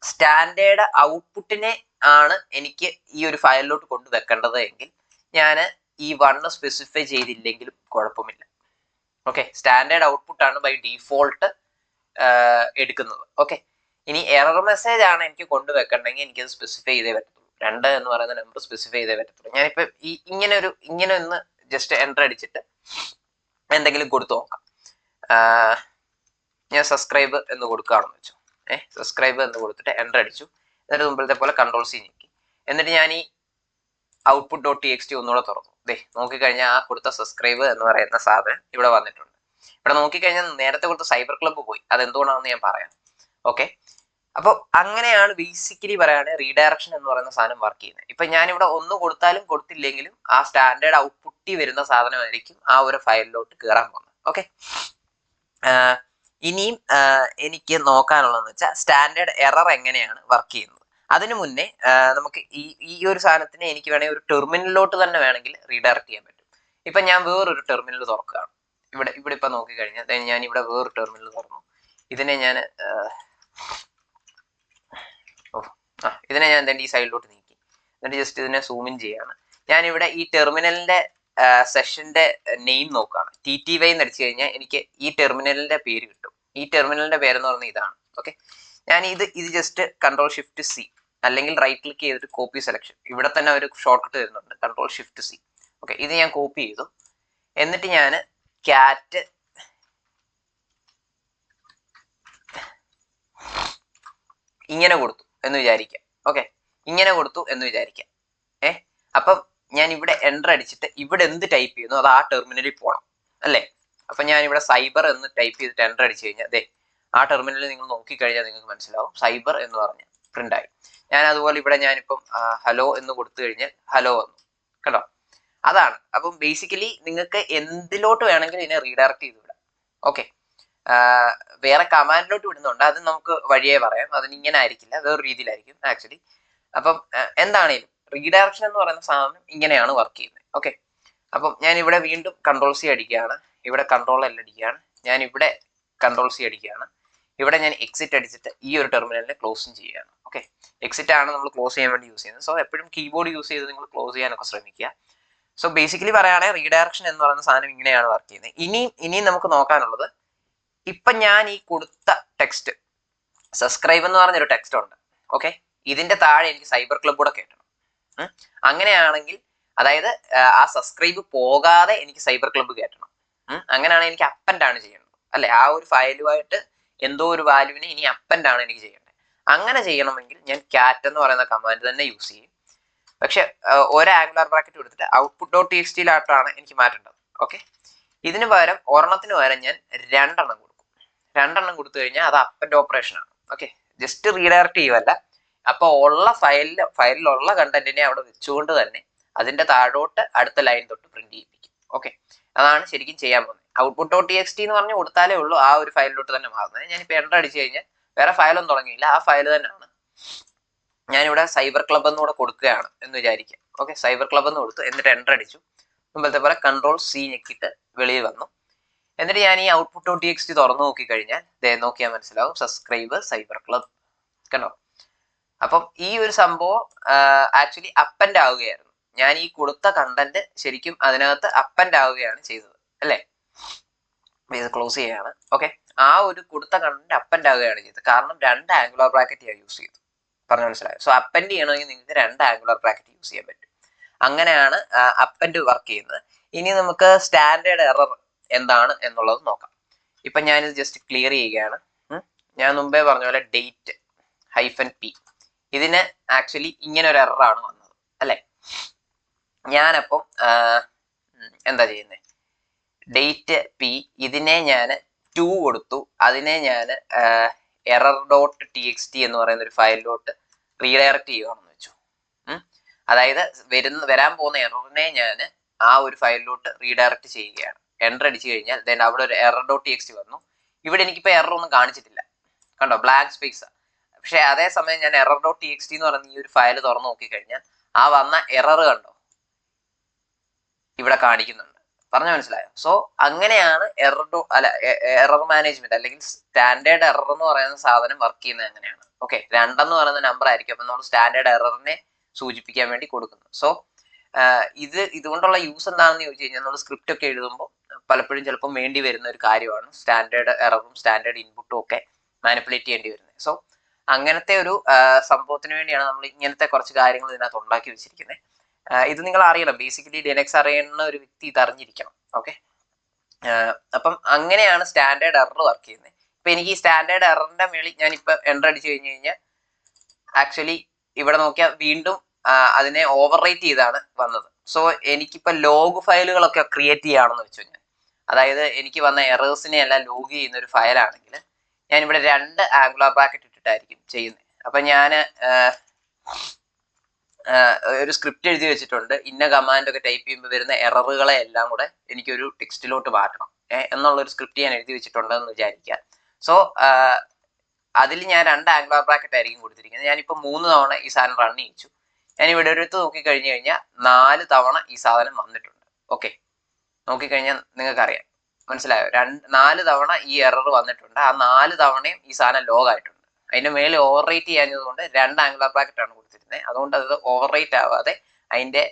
Speaker 1: സ്റ്റാൻഡേർഡ് ഔട്ട്പുട്ടിനെ ആണ് എനിക്ക് ഈ ഒരു ഫയലിലോട്ട് കൊണ്ടുവെക്കേണ്ടത് എങ്കിൽ ഞാൻ ഈ 1 സ്പെസിഫൈ ചെയ്തില്ലെങ്കിലും കുഴപ്പമില്ല. ഓക്കെ, സ്റ്റാൻഡേർഡ് ഔട്ട്പുട്ട് ആണ് ബൈ ഡീഫോൾട്ട് എടുക്കുന്നത്. ഓക്കെ, ഇനി എറർ മെസ്സേജ് ആണ് എനിക്ക് കൊണ്ടുവെക്കണമെങ്കിൽ എനിക്കത് സ്പെസിഫൈ ചെയ്തേ പറ്റത്തുള്ളൂ. 2 എന്ന് പറയുന്ന നമ്പർ സ്പെസിഫൈ ചെയ്തേ പറ്റത്തുള്ളൂ. ഞാനിപ്പോ ഇങ്ങനെ ഒന്ന് ജസ്റ്റ് എൻ്റർ അടിച്ചിട്ട് എന്തെങ്കിലും കൊടുത്തു നോക്കാം. ഞാൻ സബ്സ്ക്രൈബ് എന്ന് കൊടുക്കുകയാണെന്ന് വെച്ചു. സബ്സ്ക്രൈബ് എന്ന് കൊടുത്തിട്ട് എൻ്റർ അടിച്ചു. എന്നിട്ട് മുമ്പിലത്തെ പോലെ Ctrl+C ഞെക്കി. എന്നിട്ട് ഞാൻ ഈ output.txt ഒന്നുകൂടെ തുറന്നു. നോക്കിക്കഴിഞ്ഞാൽ ആ കൊടുത്ത സബ്സ്ക്രൈബ് എന്ന് പറയുന്ന സാധനം ഇവിടെ വന്നിട്ടുണ്ട്. ഇവിടെ നോക്കിക്കഴിഞ്ഞാൽ നേരത്തെ കൊടുത്ത സൈബർ ക്ലബ്ബ് പോയി. അതെന്തുകൊണ്ടാണെന്ന് ഞാൻ പറയാം. ഓക്കെ, അപ്പോൾ അങ്ങനെയാണ് ബേസിക്കലി പറയുകയാണെങ്കിൽ റീഡയറക്ഷൻ എന്ന് പറയുന്ന സാധനം വർക്ക് ചെയ്യുന്നത്. ഇപ്പൊ ഞാനിവിടെ ഒന്ന് കൊടുത്താലും കൊടുത്തില്ലെങ്കിലും ആ സ്റ്റാൻഡേർഡ് ഔട്ട്പുട്ടിൽ വരുന്ന സാധനമായിരിക്കും ആ ഒരു ഫയലിലോട്ട് കയറാൻ പോകുന്നത്. ഓക്കെ, ഇനിയും എനിക്ക് നോക്കാനുള്ളതെന്ന് വെച്ചാൽ സ്റ്റാൻഡേർഡ് എറർ എങ്ങനെയാണ് വർക്ക് ചെയ്യുന്നത്. അതിനു മുന്നേ നമുക്ക് ഈ ഒരു സാധനത്തിന് എനിക്ക് വേണമെങ്കിൽ ഒരു ടെർമിനലിലോട്ട് തന്നെ വേണമെങ്കിൽ റീഡയറക്ട് ചെയ്യാൻ പറ്റും. ഇപ്പൊ ഞാൻ വേറൊരു ടെർമിനൽ തുറക്കുകയാണ്. ഇവിടെ ഇപ്പൊ നോക്കിക്കഴിഞ്ഞാൽ ഞാൻ ഇവിടെ വേറൊരു ടെർമിനൽ തുറന്നു. ഇതിനെ ഞാൻ എന്താ ഈ സൈഡിലോട്ട് നീക്കി. എന്നിട്ട് ജസ്റ്റ് ഇതിനെ സൂം ഇൻ ചെയ്യാണ്. ഞാനിവിടെ ഈ ടെർമിനലിന്റെ സെഷന്റെ നെയിം നോക്കുകയാണ്. TTY എന്ന് അടിച്ചു കഴിഞ്ഞാൽ എനിക്ക് ഈ ടെർമിനലിന്റെ പേര് കിട്ടും. ഈ ടെർമിനലിന്റെ പേരെന്ന് പറയുന്നത് ഇതാണ്. ഓക്കെ, ഞാൻ ഇത് ജസ്റ്റ് Ctrl+Shift+C അല്ലെങ്കിൽ റൈറ്റ് ക്ലിക്ക് ചെയ്തിട്ട് കോപ്പി സെലക്ഷൻ. ഇവിടെ തന്നെ ഒരു ഷോർട്ട് കട്ട് വരുന്നുണ്ട്, Ctrl+Shift+C. ഓക്കെ, ഇത് ഞാൻ കോപ്പി ചെയ്തു. എന്നിട്ട് ഞാൻ ക്യാറ്റ് ഇങ്ങനെ കൊടുത്തു എന്ന് വിചാരിക്കാം. ഓക്കെ, ഇങ്ങനെ കൊടുത്തു എന്ന് വിചാരിക്കാം. അപ്പം ഞാൻ ഇവിടെ എൻ്റർ അടിച്ചിട്ട് ഇവിടെ എന്ത് ടൈപ്പ് ചെയ്യുന്നു അത് ആ ടെർമിനലിൽ പോകണം അല്ലേ. അപ്പൊ ഞാൻ ഇവിടെ സൈബർ എന്ന് ടൈപ്പ് ചെയ്തിട്ട് എൻ്റർ അടിച്ചു കഴിഞ്ഞാൽ ആ ടെർമിനലിൽ നിങ്ങൾ നോക്കിക്കഴിഞ്ഞാൽ നിങ്ങൾക്ക് മനസ്സിലാവും സൈബർ എന്ന് പറഞ്ഞ് പ്രിന്റ് ആയി. ഞാൻ അതുപോലെ ഇവിടെ ഞാനിപ്പം ഹലോ എന്ന് കൊടുത്തു കഴിഞ്ഞാൽ ഹലോ വന്നു. കണ്ടോ, അതാണ്. അപ്പം ബേസിക്കലി നിങ്ങൾക്ക് എന്തിലോട്ട് വേണമെങ്കിലും ഇതിനെ റീഡയറക്ട് ചെയ്ത് വിടാം. ഓക്കെ, വേറെ കമാൻഡിലോട്ട് വിടുന്നുണ്ട്, അത് നമുക്ക് വഴിയേ പറയാം. അതിനിങ്ങനെ ആയിരിക്കില്ല, വേറെ രീതിയിലായിരിക്കും ആക്ച്വലി. അപ്പം എന്താണേലും റീഡയറക്ഷൻ എന്ന് പറയുന്ന സാധനം ഇങ്ങനെയാണ് വർക്ക് ചെയ്യുന്നത്. ഓക്കെ, അപ്പം ഞാൻ ഇവിടെ വീണ്ടും Ctrl+C അടിക്കുകയാണ്. ഇവിടെ Ctrl+L അടിക്കുകയാണ്. ഞാൻ ഇവിടെ Ctrl+C അടിക്കുകയാണ്. ഇവിടെ ഞാൻ എക്സിറ്റ് അടിച്ചിട്ട് ഈ ഒരു ടെർമിനലിനെ ക്ലോസും ചെയ്യുകയാണ്. ഓക്കെ, എക്സിറ്റ് ആണ് നമ്മൾ ക്ലോസ് ചെയ്യാൻ വേണ്ടി യൂസ് ചെയ്യുന്നത്. സോ എപ്പോഴും കീബോർഡ് യൂസ് ചെയ്ത് നിങ്ങൾ ക്ലോസ് ചെയ്യാനൊക്കെ ശ്രമിക്കുക. സോ ബേസിക്കലി പറയുകയാണെങ്കിൽ റീഡയറക്ഷൻ എന്ന് പറയുന്ന സാധനം ഇങ്ങനെയാണ് വർക്ക് ചെയ്യുന്നത്. ഇനിയും നമുക്ക് നോക്കാനുള്ളത്, ഇപ്പൊ ഞാൻ ഈ കൊടുത്ത ടെക്സ്റ്റ് സബ്സ്ക്രൈബ് എന്ന് പറഞ്ഞൊരു ടെക്സ്റ്റ് ഉണ്ട്. ഓക്കെ, ഇതിന്റെ താഴെ എനിക്ക് സൈബർ ക്ലബ് കൂടെ കേട്ടണം. അങ്ങനെയാണെങ്കിൽ അതായത് ആ സബ്സ്ക്രൈബ് പോകാതെ എനിക്ക് സൈബർ ക്ലബ്ബ് കേട്ടണം. അങ്ങനെയാണെങ്കിൽ എനിക്ക് അപ്പൻഡ് ആണ് ചെയ്യേണ്ടത് അല്ലെ. ആ ഒരു ഫയലുമായിട്ട് എന്തോ ഒരു വാല്യൂവിനെ ഇനി അപ്പൻഡ് ആണ് എനിക്ക് ചെയ്യേണ്ടത്. അങ്ങനെ ചെയ്യണമെങ്കിൽ ഞാൻ ക്യാറ്റ് എന്ന് പറയുന്ന കമാൻഡ് തന്നെ യൂസ് ചെയ്യും. പക്ഷെ ഒരു ആംഗുലർ ബ്രാക്കറ്റ് കൊടുത്തിട്ട് output.txt-യിലായിട്ടാണ് എനിക്ക് മാറ്റേണ്ടത്. ഓക്കെ, ഇതിന് പകരം ഒരെണ്ണത്തിന് പകരം ഞാൻ 2 എണ്ണം കൊടുക്കും. 2 എണ്ണം കൊടുത്തു കഴിഞ്ഞാൽ അത് അപ്പൻഡ് ഓപ്പറേഷൻ ആണ്. ഓക്കെ, ജസ്റ്റ് റീഡയറക്ട് ചെയ്യുവല്ല. അപ്പൊ ഉള്ള ഫയലിലുള്ള കണ്ടന്റിനെ അവിടെ വെച്ചുകൊണ്ട് തന്നെ അതിന്റെ താഴോട്ട് അടുത്ത ലൈൻ തൊട്ട് പ്രിന്റ് ചെയ്യിപ്പിക്കും. ഓക്കെ, അതാണ് ശരിക്കും ചെയ്യാൻ പോകുന്നത്. output.txt എന്ന് പറഞ്ഞ് കൊടുത്താലേ ഉള്ളൂ ആ ഒരു ഫയലിലോട്ട് തന്നെ മാറുന്നത്. ഞാനിപ്പോൾ എൻ്റർ അടിച്ചു കഴിഞ്ഞാൽ വേറെ ഫയലൊന്നും തുടങ്ങിയില്ല, ആ ഫയൽ തന്നെയാണ്. ഞാനിവിടെ സൈബർ ക്ലബ് എന്നൂടെ കൊടുക്കുകയാണ് എന്ന് വിചാരിക്കാം. ഓക്കെ, സൈബർ ക്ലബ് എന്ന് കൊടുത്തു. എന്നിട്ട് എൻ്റർ അടിച്ചു. മുമ്പത്തെ പോലെ Ctrl+C ഞെക്കിയിട്ട് വെളിയിൽ വന്നു. എന്നിട്ട് ഞാൻ ഈ output.txt തുറന്നു നോക്കിക്കഴിഞ്ഞാൽ നോക്കിയാൽ മനസ്സിലാവും സബ്സ്ക്രൈബ് സൈബർ ക്ലബ്. കണ്ടോ, അപ്പം ഈ ഒരു സംഭവം ആക്ച്വലി അപ്പൻഡ് ആവുകയായിരുന്നു. ഞാൻ ഈ കൊടുത്ത കണ്ടന്റ് ശരിക്കും അതിനകത്ത് അപ്പൻഡ് ആവുകയാണ് ചെയ്തത് അല്ലേ. ഇത് ക്ലോസ് ചെയ്യാണ്. ഓക്കെ, ആ ഒരു കൊടുത്ത കണ്ടന്റ് അപ്പൻഡ് ആവുകയാണ് ചെയ്തത്. കാരണം 2 ആംഗുലർ ബ്രാക്കറ്റ് ഞാൻ യൂസ് ചെയ്തു. പറഞ്ഞു മനസ്സിലായോ? സോ അപ്പൻഡ് ചെയ്യണമെങ്കിൽ നിങ്ങൾക്ക് 2 ആംഗുലർ ബ്രാക്കറ്റ് യൂസ് ചെയ്യാൻ പറ്റും. അങ്ങനെയാണ് അപ്പൻഡ് വർക്ക് ചെയ്യുന്നത്. ഇനി നമുക്ക് സ്റ്റാൻഡേർഡ് എറർ എന്താണ് എന്നുള്ളത് നോക്കാം. ഇപ്പൊ ഞാനിത് ജസ്റ്റ് ക്ലിയർ ചെയ്യുകയാണ്. ഞാൻ മുമ്പേ പറഞ്ഞ പോലെ date-p ഇതിന് ആക്ച്വലി ഇങ്ങനെ ഒരു എററാണ് വന്നത് അല്ലെ. ഞാനപ്പം എന്താ ചെയ്യുന്നത്, date-p ഇതിനെ ഞാൻ 2 കൊടുത്തു. അതിനെ ഞാൻ error.txt എന്ന് പറയുന്ന ഒരു ഫയലിലോട്ട് റീഡയറക്ട് ചെയ്യുകയാണെന്ന് വെച്ചു. അതായത് വരാൻ പോകുന്ന എററിനെ ഞാൻ ആ ഒരു ഫയലിലോട്ട് റീഡയറക്ട് ചെയ്യുകയാണ്. എൻ്റർ അടിച്ചു കഴിഞ്ഞാൽ അവിടെ ഒരു error.txt വന്നു. ഇവിടെ എനിക്കിപ്പോൾ എറർ ഒന്നും കാണിച്ചിട്ടില്ല, കണ്ടോ, ബ്ലാങ്ക് സ്പേസ്. പക്ഷെ അതേസമയം ഞാൻ error.txt എന്ന് പറയുന്ന ഈ ഒരു ഫയൽ തുറന്നു നോക്കിക്കഴിഞ്ഞാൽ ആ വന്ന എറർ കണ്ടോ, ഇവിടെ കാണിക്കുന്നുണ്ട്. പറഞ്ഞ മനസ്സിലായോ? സോ അങ്ങനെയാണ് എറർ മാനേജ്മെന്റ് അല്ലെങ്കിൽ സ്റ്റാൻഡേർഡ് എറർ എന്ന് പറയുന്ന സാധനം വർക്ക് ചെയ്യുന്നത് അങ്ങനെയാണ്. ഓക്കെ, 2 എന്ന് പറയുന്ന നമ്പർ ആയിരിക്കും. അപ്പൊ നമ്മൾ സ്റ്റാൻഡേർഡ് എററിനെ സൂചിപ്പിക്കാൻ വേണ്ടി കൊടുക്കുന്നു. സോ ഇതുകൊണ്ടുള്ള യൂസ് എന്താണെന്ന് ചോദിച്ചു കഴിഞ്ഞാൽ നമ്മൾ സ്ക്രിപ്റ്റ് ഒക്കെ എഴുതുമ്പോൾ പലപ്പോഴും ചിലപ്പോൾ വേണ്ടി വരുന്ന ഒരു കാര്യമാണ് സ്റ്റാൻഡേർഡ് എററും സ്റ്റാൻഡേർഡ് ഇൻപുട്ടും ഒക്കെ മാനിപ്പുലേറ്റ് ചെയ്യേണ്ടി വരുന്നത്. സോ അങ്ങനത്തെ ഒരു സംഭവത്തിന് വേണ്ടിയാണ് നമ്മൾ ഇങ്ങനത്തെ കുറച്ച് കാര്യങ്ങൾ ഇതിനകത്ത് ഉണ്ടാക്കി വെച്ചിരിക്കുന്നത്. ഇത് നിങ്ങൾ അറിയണം. ബേസിക്കലി ലിനക്സ് അറിയുന്ന ഒരു വ്യക്തി ഇത് അറിഞ്ഞിരിക്കണം. ഓക്കെ, അപ്പം അങ്ങനെയാണ് സ്റ്റാൻഡേർഡ് എറർ വർക്ക് ചെയ്യുന്നത്. ഇപ്പൊ എനിക്ക് ഈ സ്റ്റാൻഡേർഡ് എററിന്റെ മേളിൽ ഞാൻ ഇപ്പൊ എൻ്റർ അടിച്ചു കഴിഞ്ഞു കഴിഞ്ഞാൽ ആക്ച്വലി ഇവിടെ നോക്കിയാൽ വീണ്ടും അതിനെ ഓവർ റൈറ്റ് ചെയ്താണ് വന്നത്. സോ എനിക്കിപ്പോ ലോഗ് ഫയലുകളൊക്കെ ക്രിയേറ്റ് ചെയ്യുകയാണെന്ന് വെച്ചു കഴിഞ്ഞാൽ, അതായത് എനിക്ക് വന്ന എറേഴ്സിനെ എല്ലാം ലോഗ് ചെയ്യുന്ന ഒരു ഫയലാണെങ്കിൽ ഞാൻ ഇവിടെ 2 ആംഗുലർ ബ്രാക്കറ്റ് ഇട്ടിട്ടായിരിക്കും ചെയ്യുന്നത്. അപ്പൊ ഞാൻ ഒരു സ്ക്രിപ്റ്റ് എഴുതി വെച്ചിട്ടുണ്ട്. ഇന്ന കമാൻഡ് ഒക്കെ ടൈപ്പ് ചെയ്യുമ്പോൾ വരുന്ന എററുകളെ എല്ലാം കൂടെ എനിക്കൊരു ടെക്സ്റ്റിലോട്ട് മാറ്റണം എന്നുള്ളൊരു സ്ക്രിപ്റ്റ് ഞാൻ എഴുതി വെച്ചിട്ടുണ്ടെന്ന് വിചാരിക്കുക. സോ അതിൽ ഞാൻ 2 ആംഗുലർ ബ്രാക്കറ്റ് ആയിരിക്കും കൊടുത്തിരിക്കുന്നത്. ഞാനിപ്പോൾ 3 തവണ ഈ സാധനം റൺ ചെയ്യിച്ചു. ഞാൻ ഇവിടെ എടുത്ത് നോക്കിക്കഴിഞ്ഞു കഴിഞ്ഞാൽ 4 തവണ ഈ സാധനം വന്നിട്ടുണ്ട്. ഓക്കെ, നോക്കിക്കഴിഞ്ഞാൽ നിങ്ങൾക്കറിയാം, മനസ്സിലായോ? 4 തവണ ഈ എറർ വന്നിട്ടുണ്ട്. ആ 4 തവണയും ഈ സാധനം ലോഗ് ആയിട്ടുണ്ട്. അതിന്റെ മേലെ ഓവർ റേറ്റ് ചെയ്യാഞ്ഞതുകൊണ്ട് 2 ആംഗുലർ ബ്രാക്കറ്റ് ആണ് കൊടുത്തിരുന്നത്. അതുകൊണ്ട് അത് ഓവർ റേറ്റ് ആവാതെ അതിന്റെ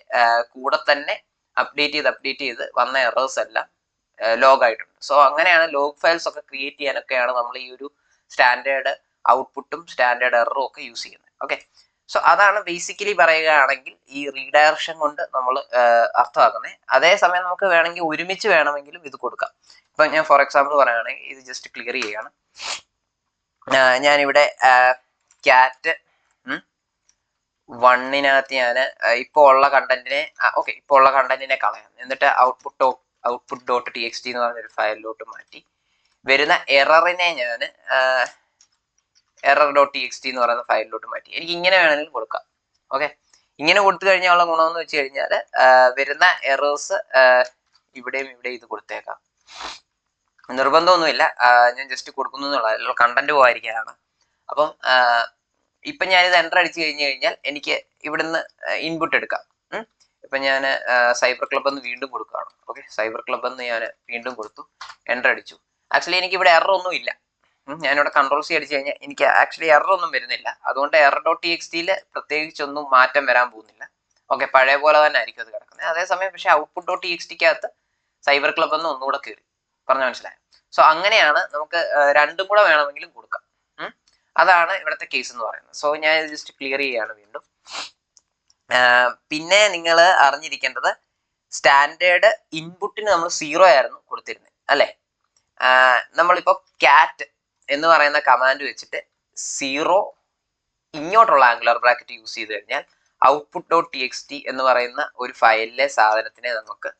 Speaker 1: കൂടെ തന്നെ അപ്ഡേറ്റ് ചെയ്ത് വന്ന എറേഴ്സ് എല്ലാം ലോഗ് ആയിട്ടുണ്ട്. സോ അങ്ങനെയാണ് ലോഗ് ഫയൽസ് ഒക്കെ ക്രിയേറ്റ് ചെയ്യാനൊക്കെയാണ് നമ്മൾ ഈ ഒരു സ്റ്റാൻഡേർഡ് ഔട്ട്പുട്ടും സ്റ്റാൻഡേർഡ് എററും ഒക്കെ യൂസ് ചെയ്യുന്നത്. ഓക്കെ, സോ അതാണ് ബേസിക്കലി പറയുകയാണെങ്കിൽ ഈ റീഡയറക്ഷൻ കൊണ്ട് നമ്മൾ അർത്ഥമാക്കുന്നത്. അതേസമയം നമുക്ക് വേണമെങ്കിൽ ഒരുമിച്ച് വേണമെങ്കിലും ഇത് കൊടുക്കാം. ഇപ്പൊ ഞാൻ ഫോർ എക്സാമ്പിൾ പറയുകയാണെങ്കിൽ ഇത് ജസ്റ്റ് ക്ലിയർ ചെയ്യാണ്. ഞാനിവിടെ ക്യാറ്റ് 1-നകത്ത് ഞാൻ ഇപ്പോൾ ഉള്ള കണ്ടന്റിനെ കളയാം. എന്നിട്ട് output dot T X T എന്ന് പറഞ്ഞൊരു ഫയലിലോട്ട് മാറ്റി വരുന്ന എററിനെ ഞാൻ error dot T X T എന്ന് പറയുന്ന ഫയലിലോട്ട് മാറ്റി. എനിക്ക് ഇങ്ങനെ വേണമെങ്കിലും കൊടുക്കാം. ഓക്കെ, ഇങ്ങനെ കൊടുത്തു കഴിഞ്ഞാൽ ഉള്ള ഗുണമെന്ന് വെച്ച് കഴിഞ്ഞാൽ വരുന്ന എറേഴ്സ് ഇവിടെയും ഇത് കൊടുത്തേക്കാം. നിർബന്ധമൊന്നുമില്ല, ഞാൻ ജസ്റ്റ് കൊടുക്കുന്നു എന്നുള്ള കണ്ടന്റ് പോകാതിരിക്കാനാണ്. അപ്പം ഇപ്പൊ ഞാനിത് എൻ്റർ അടിച്ചു കഴിഞ്ഞു കഴിഞ്ഞാൽ എനിക്ക് ഇവിടുന്ന് ഇൻപുട്ട് എടുക്കാം. ഇപ്പൊ ഞാൻ സൈബർ ക്ലബ് എന്ന് വീണ്ടും കൊടുക്കുകയാണ്. ഓക്കെ, സൈബർ ക്ലബ് എന്ന് ഞാൻ വീണ്ടും കൊടുത്തു, എൻ്റർ അടിച്ചു. ആക്ച്വലി എനിക്ക് ഇവിടെ എറർ ഒന്നും ഇല്ല. ഞാനിവിടെ കൺട്രോൾ സി അടിച്ചു കഴിഞ്ഞാൽ എനിക്ക് ആക്ച്വലി എറർ ഒന്നും വരുന്നില്ല. അതുകൊണ്ട് എറർ ഡോട്ട് ടി എക്സ് ടിയിൽ പ്രത്യേകിച്ചൊന്നും മാറ്റം വരാൻ പോകുന്നില്ല. ഓക്കെ, പഴയ പോലെ തന്നെ ആയിരിക്കും അത് കിടക്കുന്നത്. അതേസമയം പക്ഷെ ഔട്ട്പുട്ട് ഡോട്ട് ടി എക്സ് ടിക്കകത്ത് സൈബർ ക്ലബ് എന്ന് ഒന്നുകൂടെ കയറി. പറഞ്ഞ മനസ്സിലായോ? സോ അങ്ങനെയാണ് നമുക്ക് രണ്ടും കൂടെ വേണമെങ്കിലും കൊടുക്കാം. അതാണ് ഇവിടുത്തെ കേസ് എന്ന് പറയുന്നത്. സോ ഞാൻ ഇത് ജസ്റ്റ് ക്ലിയർ ചെയ്യാണ് വീണ്ടും. പിന്നെ നിങ്ങൾ അറിഞ്ഞിരിക്കേണ്ടത് സ്റ്റാൻഡേർഡ് ഇൻപുട്ടിന് നമ്മൾ 0 ആയിരുന്നു കൊടുത്തിരുന്നത് അല്ലെ. നമ്മളിപ്പോ ക്യാറ്റ് എന്ന് പറയുന്ന കമാൻഡ് വെച്ചിട്ട് 0 ഇങ്ങോട്ടുള്ള ആംഗുലർ ബ്രാക്കറ്റ് യൂസ് ചെയ്ത് കഴിഞ്ഞാൽ output dot T X T എന്ന് പറയുന്ന ഒരു ഫയലിലെ സാധനത്തിനെ നമുക്ക്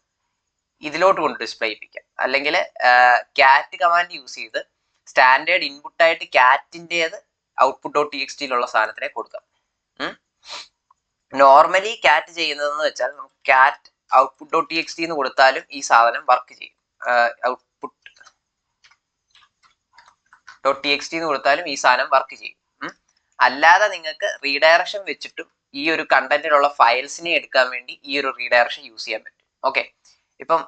Speaker 1: ഇതിലോട്ട് കൊണ്ട് ഡിസ്പ്ലേ ചെയ്യിപ്പിക്കാം. അല്ലെങ്കിൽ ക്യാറ്റ് കമാൻഡ് യൂസ് ചെയ്ത് സ്റ്റാൻഡേർഡ് ഇൻപുട്ടായിട്ട് ക്യാറ്റിൻ്റെത് ഔട്ട്പുട്ട് ഡോട്ട് ടി എക്സ് ടിയിലുള്ള സാധനത്തിനെ കൊടുക്കാം. നോർമലി ക്യാറ്റ് ചെയ്യുന്നതെന്ന് വെച്ചാൽ നമുക്ക് cat output dot T X T എന്ന് കൊടുത്താലും ഈ സാധനം വർക്ക് ചെയ്യും. Output dot T X T എന്ന് കൊടുത്താലും ഈ സാധനം വർക്ക് ചെയ്യും. അല്ലാതെ നിങ്ങൾക്ക് റീഡയറക്ഷൻ വെച്ചിട്ടും ഈ ഒരു കണ്ടന്റിലുള്ള ഫയൽസിനെ എടുക്കാൻ വേണ്ടി ഈ ഒരു റീഡയറക്ഷൻ യൂസ് ചെയ്യാൻ പറ്റും. ഓക്കെ, ഇപ്പം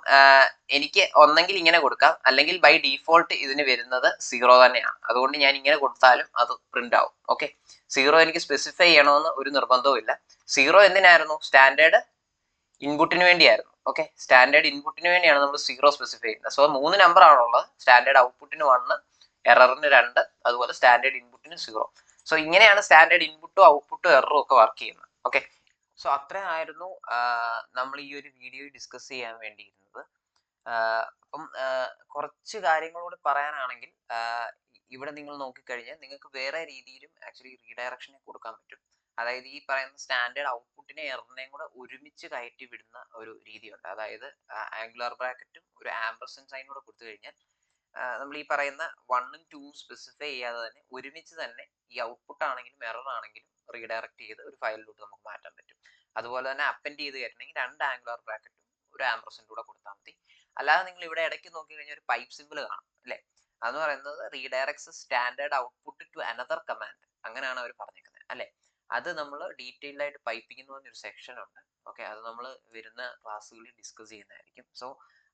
Speaker 1: എനിക്ക് ഒന്നെങ്കിൽ ഇങ്ങനെ കൊടുക്കാം, അല്ലെങ്കിൽ ബൈ ഡീഫോൾട്ട് ഇതിന് വരുന്നത് 0 തന്നെയാണ്. അതുകൊണ്ട് ഞാൻ ഇങ്ങനെ കൊടുത്താലും അത് പ്രിന്റ് ആവും. ഓക്കെ, 0 എനിക്ക് സ്പെസിഫൈ ചെയ്യണമെന്ന് ഒരു നിർബന്ധവും ഇല്ല. 0 എന്തിനായിരുന്നു? സ്റ്റാൻഡേർഡ് ഇൻപുട്ടിന് വേണ്ടിയായിരുന്നു. ഓക്കെ, സ്റ്റാൻഡേർഡ് ഇൻപുട്ടിന് വേണ്ടിയാണ് നമ്മൾ 0 സ്പെസിഫൈ ചെയ്യുന്നത്. സോ 3 നമ്പർ ആണുള്ളത്. സ്റ്റാൻഡേർഡ് ഔട്ട്പുട്ടിന് 1, എററിന് 2, അതുപോലെ സ്റ്റാൻഡേർഡ് ഇൻപുട്ടിന് 0. സോ ഇങ്ങനെയാണ് സ്റ്റാൻഡേർഡ് ഇൻപുട്ടും ഔട്ട്പുട്ടും എററും ഒക്കെ വർക്ക് ചെയ്യുന്നത്. ഓക്കെ, സോ അത്രയായിരുന്നു നമ്മൾ ഈ ഒരു വീഡിയോ ഡിസ്കസ് ചെയ്യാൻ വേണ്ടിയിരുന്നത്. അപ്പം കുറച്ച് കാര്യങ്ങളോട് പറയാനാണെങ്കിൽ ഇവിടെ നിങ്ങൾ നോക്കിക്കഴിഞ്ഞാൽ നിങ്ങൾക്ക് വേറെ രീതിയിലും ആക്ച്വലി റീഡയറക്ഷനെ കൊടുക്കാൻ പറ്റും. അതായത് ഈ പറയുന്ന സ്റ്റാൻഡേർഡ് ഔട്ട്പുട്ടിനെ എററിനെയും കൂടെ ഒരുമിച്ച് കയറ്റി വിടുന്ന ഒരു രീതിയുണ്ട്. അതായത് ആംഗുലർ ബ്രാക്കറ്റും ഒരു ആംപർസൻഡ് സൈൻ കൂടെ കൊടുത്തു കഴിഞ്ഞാൽ നമ്മൾ ഈ പറയുന്ന 1ഉം 2ഉം സ്പെസിഫൈ ചെയ്യാതെ തന്നെ ഒരുമിച്ച് തന്നെ ഈ ഔട്ട്പുട്ട് ആണെങ്കിലും എറർ ആണെങ്കിലും റീഡയറക്ട് ചെയ്ത് ഒരു ഫയലിലോട്ട് നമുക്ക് മാറ്റാൻ പറ്റും. അതുപോലെ തന്നെ അപ്പൻഡ് ചെയ്ത് കയറ്റണമെങ്കിൽ 2 ആംഗുലർ ബ്രാക്കറ്റും ഒരു ആംപർസൻഡ് കൂടെ കൊടുത്താൽ മതി. അല്ലാതെ നിങ്ങൾ ഇവിടെ ഇടയ്ക്ക് നോക്കി കഴിഞ്ഞാൽ ഒരു പൈപ്പ് സിമ്പിൾ കാണാം അല്ലെ. അതെന്ന് പറയുന്നത് redirects standard output to another command, അങ്ങനെയാണ് അവർ പറഞ്ഞിരിക്കുന്നത് അല്ലെ. അത് നമ്മൾ ഡീറ്റെയിൽഡ് ആയിട്ട് പൈപ്പിംഗ് എന്ന് പറഞ്ഞൊരു സെക്ഷൻ ഉണ്ട്. ഓക്കെ, അത് നമ്മൾ വരുന്ന ക്ലാസ്സുകളിൽ ഡിസ്കസ് ചെയ്യുന്നതായിരിക്കും. സോ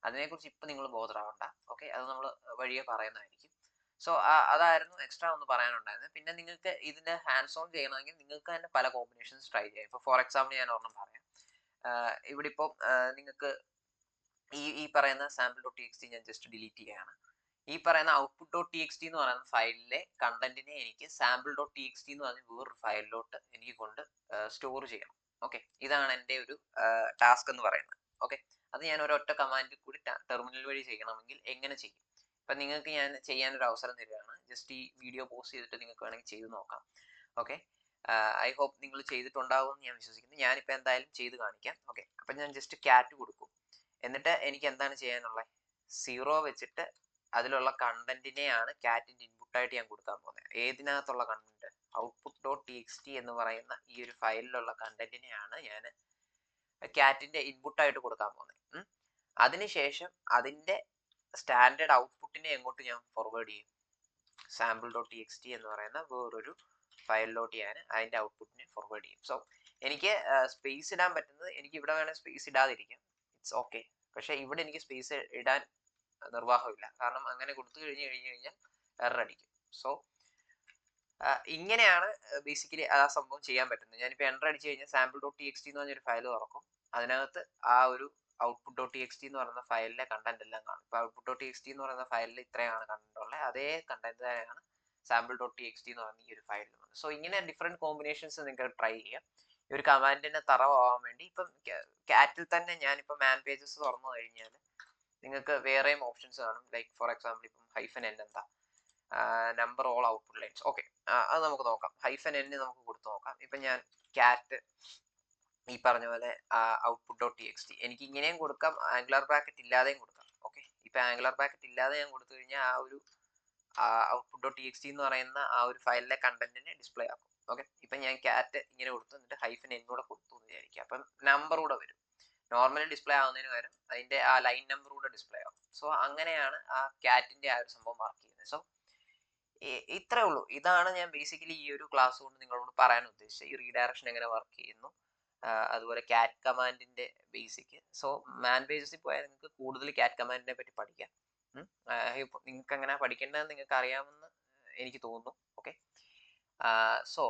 Speaker 1: അതിനെക്കുറിച്ച് ഇപ്പം നിങ്ങൾ ബോധറാവണ്ട. ഓക്കെ, അത് നമ്മൾ വഴിയെ പറയുന്നതായിരിക്കും. സോ അതായിരുന്നു എക്സ്ട്രാ ഒന്ന് പറയാനുണ്ടായിരുന്നത്. പിന്നെ നിങ്ങൾക്ക് ഇതിൻ്റെ ഹാൻഡ്സ് ഓൺ ചെയ്യണമെങ്കിൽ നിങ്ങൾക്ക് തന്നെ പല കോമ്പിനേഷൻസ് ട്രൈ ചെയ്യാം. ഇപ്പോൾ ഫോർ എക്സാമ്പിൾ ഞാൻ ഒരെണ്ണം പറയാം. ഇവിടെ ഇപ്പം നിങ്ങൾക്ക് ഈ പറയുന്ന sample dot T X T ഞാൻ ജസ്റ്റ് ഡിലീറ്റ് ചെയ്യുകയാണ്. ഈ പറയുന്ന output dot T X T എന്ന് പറയുന്ന ഫയലിലെ കണ്ടന്റിനെ എനിക്ക് sample dot T X T എന്ന് പറഞ്ഞ വേറൊരു ഫയലിലോട്ട് എനിക്ക് കൊണ്ട് സ്റ്റോർ ചെയ്യണം. ഓക്കെ, ഇതാണ് എൻ്റെ ഒരു ടാസ്ക് എന്ന് പറയുന്നത്. ഓക്കെ, അത് ഞാൻ ഒരൊറ്റ കമാൻഡിൽ കൂടി ടെർമിനൽ വഴി ചെയ്യണമെങ്കിൽ എങ്ങനെ ചെയ്യും? ഇപ്പം നിങ്ങൾക്ക് ഞാൻ ചെയ്യാനൊരു അവസരം തരികയാണ്. ജസ്റ്റ് ഈ വീഡിയോ പോസ്റ്റ് ചെയ്തിട്ട് നിങ്ങൾക്ക് വേണമെങ്കിൽ ചെയ്ത് നോക്കാം. ഓക്കെ, ഐ ഹോപ്പ് നിങ്ങൾ ചെയ്തിട്ടുണ്ടാവും എന്ന് ഞാൻ വിശ്വസിക്കുന്നു. ഞാനിപ്പോൾ എന്തായാലും ചെയ്ത് കാണിക്കാം. ഓക്കെ, അപ്പം ഞാൻ ജസ്റ്റ് ക്യാറ്റ് കൊടുക്കും. എന്നിട്ട് എനിക്ക് എന്താണ് ചെയ്യാനുള്ളത്? 0 വെച്ചിട്ട് അതിലുള്ള കണ്ടന്റിനെയാണ് ക്യാറ്റിന്റെ ഇൻപുട്ടായിട്ട് ഞാൻ കൊടുക്കാൻ പോകുന്നത്. ഏതിനകത്തുള്ള content? Output dot T X T എന്ന് പറയുന്ന ഈ ഒരു ഫയലിലുള്ള കണ്ടന്റിനെയാണ് ഞാൻ ക്യാറ്റിന്റെ ഇൻപുട്ടായിട്ട് കൊടുക്കാൻ പോകുന്നത്. അതിനുശേഷം അതിന്റെ സ്റ്റാൻഡേർഡ് ഔട്ട്പുട്ടിനെ എങ്ങോട്ട് ഞാൻ ഫോർവേഡ് ചെയ്യും? Sample dot T X T എന്ന് പറയുന്ന വേറൊരു ഫയലിലോട്ട് ഞാൻ അതിന്റെ ഔട്ട്പുട്ടിനെ ഫോർവേഡ് ചെയ്യും. സോ എനിക്ക് സ്പേസ് ഇടാൻ പറ്റുന്നത്, എനിക്ക് ഇവിടെ വേണേൽ സ്പേസ് ഇടാതിരിക്കാം, ഇറ്റ്സ് ഓക്കെ. പക്ഷെ ഇവിടെ എനിക്ക് സ്പേസ് ഇടാൻ നിർവാഹമില്ല. കാരണം അങ്ങനെ കൊടുത്തു കഴിഞ്ഞാൽ എറർ അടിക്കും. സോ ഇങ്ങനെയാണ് ബേസിക്കലി ആ സംഭവം ചെയ്യാൻ പറ്റുന്നത്. ഞാനിപ്പോൾ എൻ്റർ അടിച്ചു കഴിഞ്ഞാൽ sample dot T X T എന്ന് പറഞ്ഞൊരു ഫയൽ തുറക്കും. അതിനകത്ത് ആ ഒരു output dot T X T എന്ന് പറയുന്ന ഫയലിലെ കണ്ടന്റ് എല്ലാം കാണും. ഇപ്പോൾ output dot T X T എന്ന് പറയുന്ന ഫയലിൽ ഇത്രയാണ് കണ്ടന്റ് ഉള്ളത്. അതേ കണ്ടന്റ് തന്നെയാണ് sample dot T X T എന്ന് പറയുന്ന ഈ ഒരു ഫയലിൽ വന്നത്. സോ ഇങ്ങനെ ഡിഫറെൻറ്റ് കോമ്പിനേഷൻസ് നിങ്ങൾക്ക് ട്രൈ ചെയ്യാം. ഈ ഒരു കമാൻഡിനെ തറവാൻ വേണ്ടി ഇപ്പം ക്യാറ്റിൽ തന്നെ ഞാനിപ്പോൾ മാൻ പേജസ് തുറന്നു കഴിഞ്ഞാൽ നിങ്ങൾക്ക് വേറെയും ഓപ്ഷൻസ് കാണും. ലൈക്ക് ഫോർ എക്സാമ്പിൾ ഇപ്പം ഹൈഫൻ എൻ എന്താ, number all output lines. Okay, അത് നമുക്ക് നോക്കാം. ഹൈഫൻ എൻ നമുക്ക് കൊടുത്തു നോക്കാം. ഇപ്പം ഞാൻ ക്യാറ്റ് ഈ പറഞ്ഞ പോലെ output dot T X T എനിക്ക് ഇങ്ങനെയും കൊടുക്കാം, ആംഗുലർ ബ്രാക്കറ്റ് ഇല്ലാതെയും കൊടുക്കാം. ഓക്കെ, ഇപ്പം ആംഗുലർ ബ്രാക്കറ്റ് ഇല്ലാതെ ഞാൻ കൊടുത്തു കഴിഞ്ഞാൽ ആ ഒരു output dot T X T എന്ന് പറയുന്ന ആ ഒരു ഫയലിലെ കണ്ടന്റിനെ ഡിസ്പ്ലേ ആക്കും. ഓക്കെ, ഇപ്പം ഞാൻ ക്യാറ്റ് ഇങ്ങനെ കൊടുത്തു, എന്നിട്ട് ഹൈഫൻ എന്നൂടെ കൊടുത്തു എന്ന് വിചാരിക്കുക. അപ്പം നമ്പർ കൂടെ വരും. നോർമലി ഡിസ്പ്ലേ ആവുന്നതിന് പകരം അതിന്റെ ആ ലൈൻ നമ്പർ കൂടെ ഡിസ്പ്ലേ ആവും. സോ അങ്ങനെയാണ് ആ ക്യാറ്റിന്റെ ആ ഒരു സംഭവം വർക്ക് ചെയ്യുന്നത്. സോ ഇത്രേ ഉള്ളൂ. ഇതാണ് ഞാൻ ബേസിക്കലി ഈ ഒരു ക്ലാസ് കൊണ്ട് നിങ്ങളോട് പറയാൻ ഉദ്ദേശിച്ചത്. ഈ റീഡയറക്ഷൻ എങ്ങനെ വർക്ക് ചെയ്യുന്നു, അതുപോലെ ക്യാറ്റ് കമാൻഡിന്റെ ബേസിക്. സോ മാൻ പേജസിൽ പോയാൽ നിങ്ങൾക്ക് കൂടുതൽ ക്യാറ്റ് കമാൻഡിനെ പറ്റി പഠിക്കാം. നിങ്ങൾക്ക് എങ്ങനെ പഠിക്കേണ്ടതെന്ന് നിങ്ങൾക്ക് അറിയാമെന്ന് എനിക്ക് തോന്നുന്നു. ഓക്കെ, സോ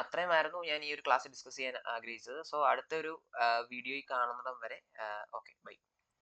Speaker 1: അത്രയുമായിരുന്നു ഞാൻ ഈ ഒരു ക്ലാസ് ഡിസ്കസ് ചെയ്യാൻ ആഗ്രഹിച്ചത്. സോ അടുത്തൊരു വീഡിയോയിൽ കാണുന്നിടം വരെ ഓക്കെ, ബൈ.